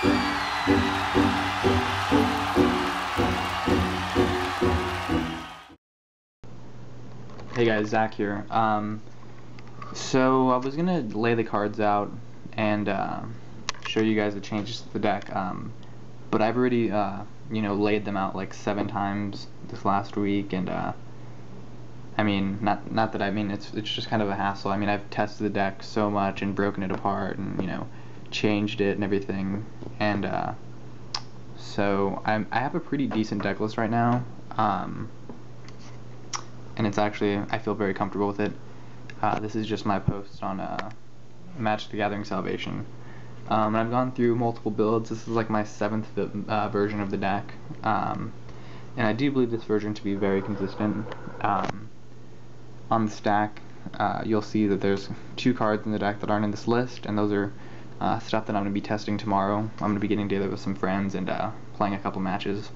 Hey guys, Zach here. So I was gonna lay the cards out and show you guys the changes to the deck, but I've already laid them out like 7 times this last week, and I mean, not that I mean it's just kind of a hassle. I mean, I've tested the deck so much and broken it apart and changed it and everything, and so I have a pretty decent deck list right now. And it's actually, I feel very comfortable with it. This is just my post on Magic the Gathering Salvation. And I've gone through multiple builds. This is like my 7th version of the deck. And I do believe this version to be very consistent. On the stack, you'll see that there's 2 cards in the deck that aren't in this list, and those are stuff that I'm going to be testing tomorrow. I'm going to be getting together with some friends and playing a couple matches.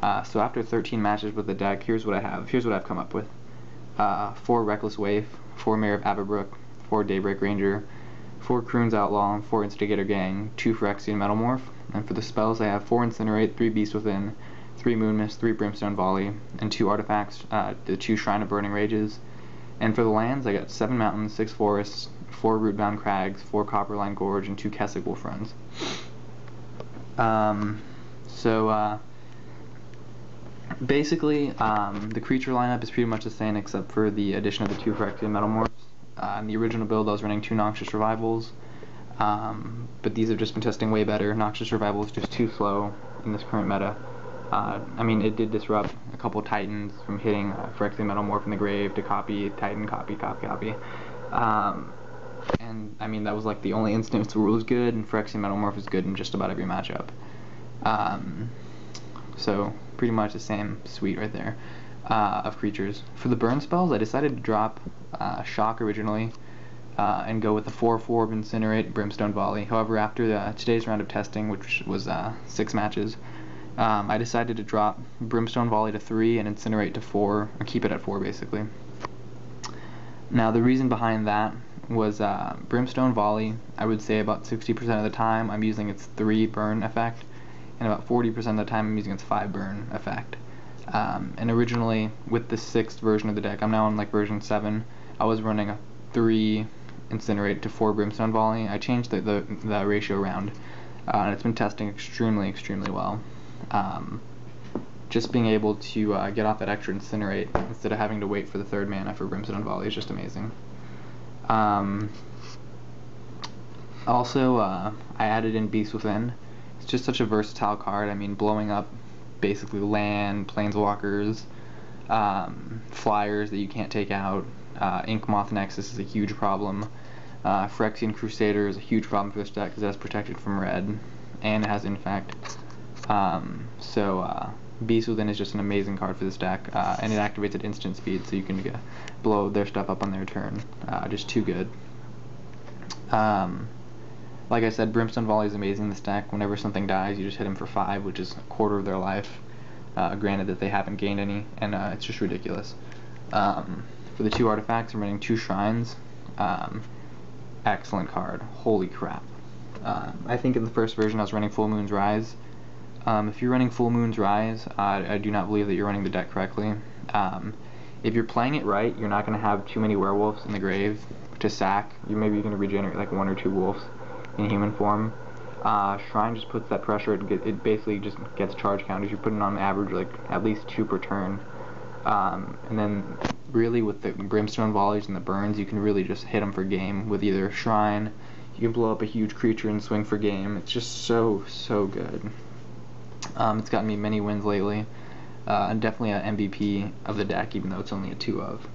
So after 13 matches with the deck, here's what I've come up with. 4 Reckless Waif, 4 Mayor of Avabruck, 4 Daybreak Ranger, 4 Kruin Outlaw, 4 Instigator Gang, 2 Phyrexian Metamorph, and for the spells I have 4 Incinerate, 3 Beast Within, 3 Moonmist, 3 Brimstone Volley, and 2 artifacts, the 2 Shrine of Burning Rages. And for the lands, I got 7 mountains, 6 forests, 4 Rootbound Crags, 4 Copperline Gorge, and 2 Kessig Wolf Runs. Basically, the creature lineup is pretty much the same except for the addition of the 2 Phyrexian Metamorphs. In the original build I was running 2 Noxious Revivals, but these have just been testing way better. Noxious Revival is just too slow in this current meta. I mean, it did disrupt a couple Titans from hitting Phyrexian Metamorph in the grave to copy, Titan, copy. And I mean, that was like the only instance where it was good, and Phyrexian Metamorph is good in just about every matchup. So pretty much the same suite right there of creatures. For the burn spells, I decided to drop Shock originally and go with the 4/4 of Incinerate, Brimstone Volley. However, after today's round of testing, which was 6 matches, I decided to drop Brimstone Volley to 3 and Incinerate to 4, or keep it at 4 basically. Now the reason behind that was Brimstone Volley, I would say about 60% of the time I'm using its 3 burn effect, and about 40% of the time I'm using its 5 burn effect. And originally, with the 6th version of the deck, I'm now on like version 7, I was running a 3 Incinerate to 4 Brimstone Volley. I changed the ratio around, and it's been testing extremely well. Just being able to get off that extra Incinerate instead of having to wait for the 3rd mana for Brimstone Volley is just amazing. Also, I added in Beast Within. It's just such a versatile card. I mean, blowing up basically land, planeswalkers, flyers that you can't take out. Inkmoth Nexus is a huge problem. Phyrexian Crusader is a huge problem for this deck because it has protected from red, and it has Infect. Beast Within is just an amazing card for this deck, and it activates at instant speed, so you can blow their stuff up on their turn. Just too good. Like I said, Brimstone Volley is amazing in this deck. Whenever something dies, you just hit them for 5, which is a quarter of their life. Granted that they haven't gained any, and it's just ridiculous. For the 2 artifacts, I'm running 2 Shrines. Excellent card. Holy crap. I think in the first version I was running Full Moon's Rise. If you're running Full Moon's Rise, I do not believe that you're running the deck correctly. If you're playing it right, you're not going to have too many werewolves in the grave to sack. Maybe you're going to regenerate like 1 or 2 wolves in human form. Shrine just puts that pressure. It basically just gets charge counters. You're putting on average like at least 2 per turn. And then really with the Brimstone Volleys and the burns, you can really just hit them for game with either Shrine. You can blow up a huge creature and swing for game. It's just so good. It's gotten me many wins lately. And definitely an MVP of the deck, even though it's only a 2 of.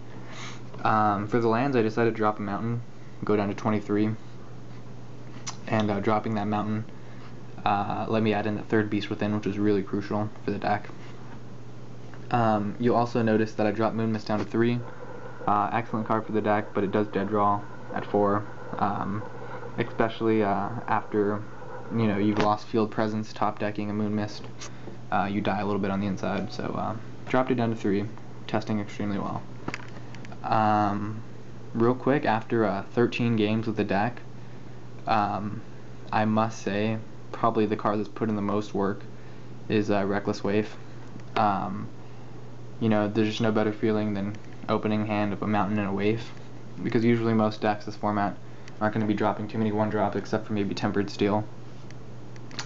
For the lands, I decided to drop a mountain, go down to 23. And dropping that mountain let me add in the 3rd Beast Within, which was really crucial for the deck. You'll also notice that I dropped Moonmist down to 3. Excellent card for the deck, but it does dead draw at 4. Especially after you've lost field presence top decking a Moonmist. You die a little bit on the inside, so dropped it down to 3, testing extremely well. Real quick, after 13 games with the deck, I must say probably the card that's put in the most work is Reckless Waif. You know, there's just no better feeling than opening hand of a Mountain and a Waif, because usually most decks this format aren't going to be dropping too many 1-drops except for maybe Tempered Steel.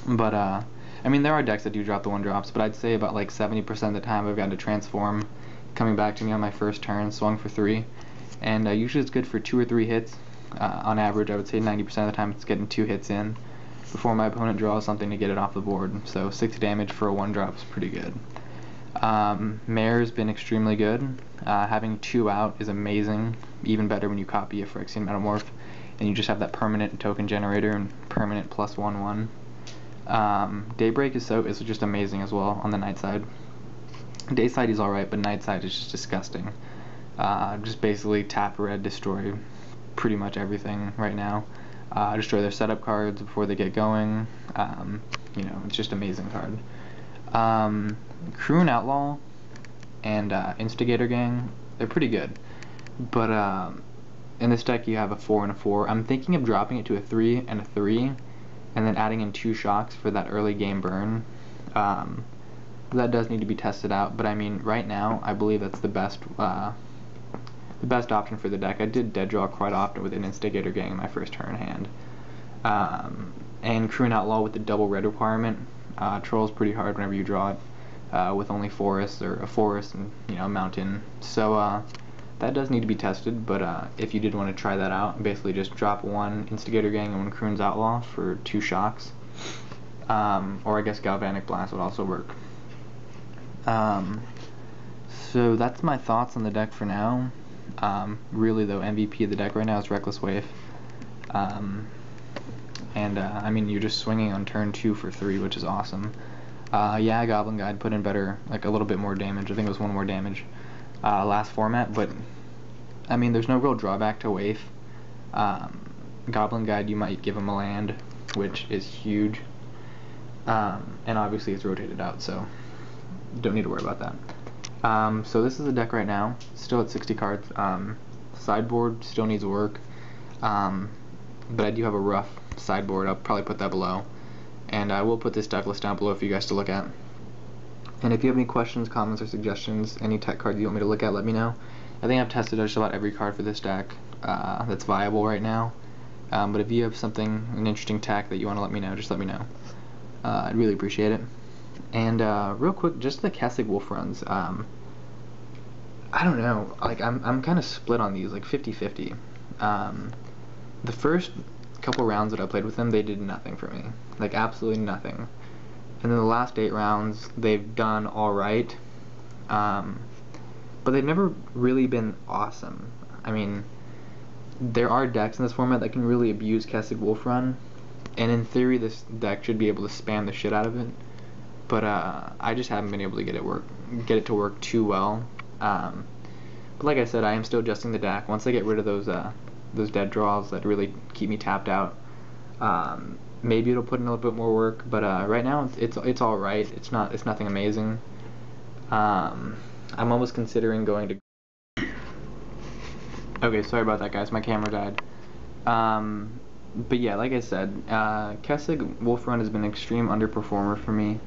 But I mean, there are decks that do drop the 1-drops, but I'd say about like 70% of the time I've gotten to transform coming back to me on my first turn, swung for 3, and usually it's good for 2 or 3 hits. On average, I would say 90% of the time it's getting 2 hits in before my opponent draws something to get it off the board. So 6 damage for a 1-drop is pretty good. Mayor's been extremely good. Having 2 out is amazing, even better when you copy a Phyrexian Metamorph and you just have that permanent token generator and permanent +1/1. Daybreak is just amazing as well on the night side. Day side is alright, but night side is just disgusting. Just basically tap red, destroy pretty much everything right now. Destroy their setup cards before they get going. You know, it's just an amazing card. Kruin Outlaw and Instigator Gang, they're pretty good. But in this deck you have a 4 and a 4. I'm thinking of dropping it to a 3 and a 3, and then adding in 2 shocks for that early game burn. That does need to be tested out, but I mean, right now I believe that's the best option for the deck. I did dead draw quite often with an Instigator Gang in my first turn hand. And Kruin Outlaw with the double red requirement trolls pretty hard whenever you draw it with only forests, or a forest and, you know, a mountain. So that does need to be tested, but if you did want to try that out, basically just drop 1 Instigator Gang and 1 Kruin's Outlaw for 2 shocks. Or I guess Galvanic Blast would also work. So that's my thoughts on the deck for now. Really though, MVP of the deck right now is Reckless Waif. I mean, you're just swinging on turn 2 for 3, which is awesome. Yeah, Goblin Guide put in better, like a little bit more damage. I think it was 1 more damage last format, but I mean, there's no real drawback to Waif. Goblin Guide, you might give him a land, which is huge, and obviously it's rotated out, so don't need to worry about that. So this is the deck right now, still at 60 cards. Sideboard still needs work, but I do have a rough sideboard. I'll probably put that below, and I will put this deck list down below for you guys to look at. And if you have any questions, comments, or suggestions, any tech cards you want me to look at, let me know. I think I've tested just about every card for this deck that's viable right now, but if you have an interesting tech that you want to let me know, just let me know. I'd really appreciate it. And real quick, just the Kessig Wolf Runs. I don't know, like I'm kind of split on these, like 50-50. The first couple rounds that I played with them, they did nothing for me, like absolutely nothing. And then the last 8 rounds, they've done alright, but they've never really been awesome. I mean, there are decks in this format that can really abuse Kessig Wolf Run, and in theory this deck should be able to spam the shit out of it, but I just haven't been able to get it to work too well. But like I said, I am still adjusting the deck. Once I get rid of those dead draws that really keep me tapped out, maybe it'll put in a little bit more work. But right now it's all right. It's nothing amazing. I'm almost considering going to. Okay, sorry about that, guys. My camera died. But yeah, like I said, Kessig Wolf Run has been an extreme underperformer for me.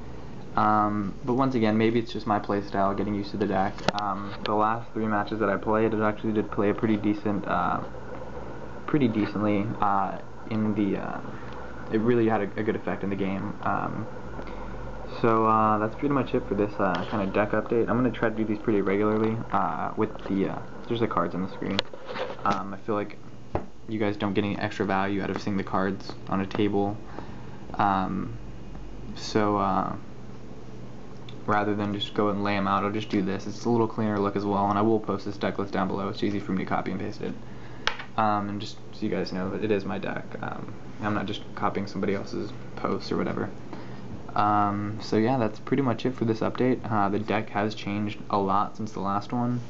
But once again, maybe it's just my playstyle, getting used to the deck. The last 3 matches that I played, it actually did play a pretty decently in the. It really had a good effect in the game. So that's pretty much it for this kind of deck update. I'm gonna try to do these pretty regularly with there's the cards on the screen. I feel like you guys don't get any extra value out of seeing the cards on a table. Rather than just go and lay them out, I'll just do this. It's a little cleaner look as well, and I will post this deck list down below. It's easy for me to copy and paste it. And just so you guys know that it is my deck. I'm not just copying somebody else's posts or whatever. So yeah, that's pretty much it for this update. The deck has changed a lot since the last one.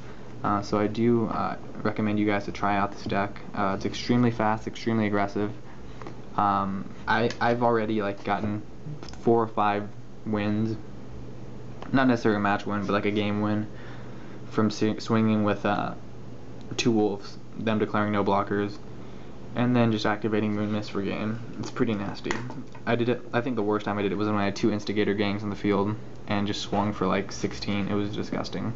So I do recommend you guys to try out this deck. It's extremely fast, extremely aggressive. I've already gotten 4 or 5 wins. Not necessarily a match win, but like a game win from swinging with 2 wolves, them declaring no blockers, and then just activating Moonmist for game. It's pretty nasty. I think the worst time I did it was when I had 2 Instigator Gangs in the field and just swung for like 16. It was disgusting.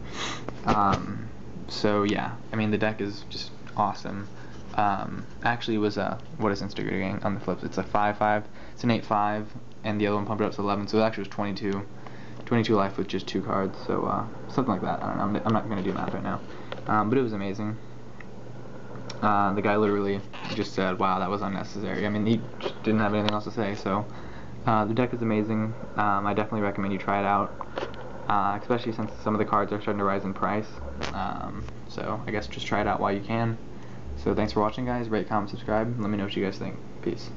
So yeah, I mean the deck is just awesome. Actually it was what is Instigator Gang on the flips? It's a 5/5. It's an 8/5, and the other one pumped it up to 11. So it actually was 22 life with just 2 cards. So something like that. I don't know. I'm not gonna do math right now. But it was amazing. The guy literally just said, "Wow, that was unnecessary." I mean, he just didn't have anything else to say. So the deck is amazing. I definitely recommend you try it out, especially since some of the cards are starting to rise in price. So I guess just try it out while you can. So thanks for watching, guys. Rate, comment, subscribe. Let me know what you guys think. Peace.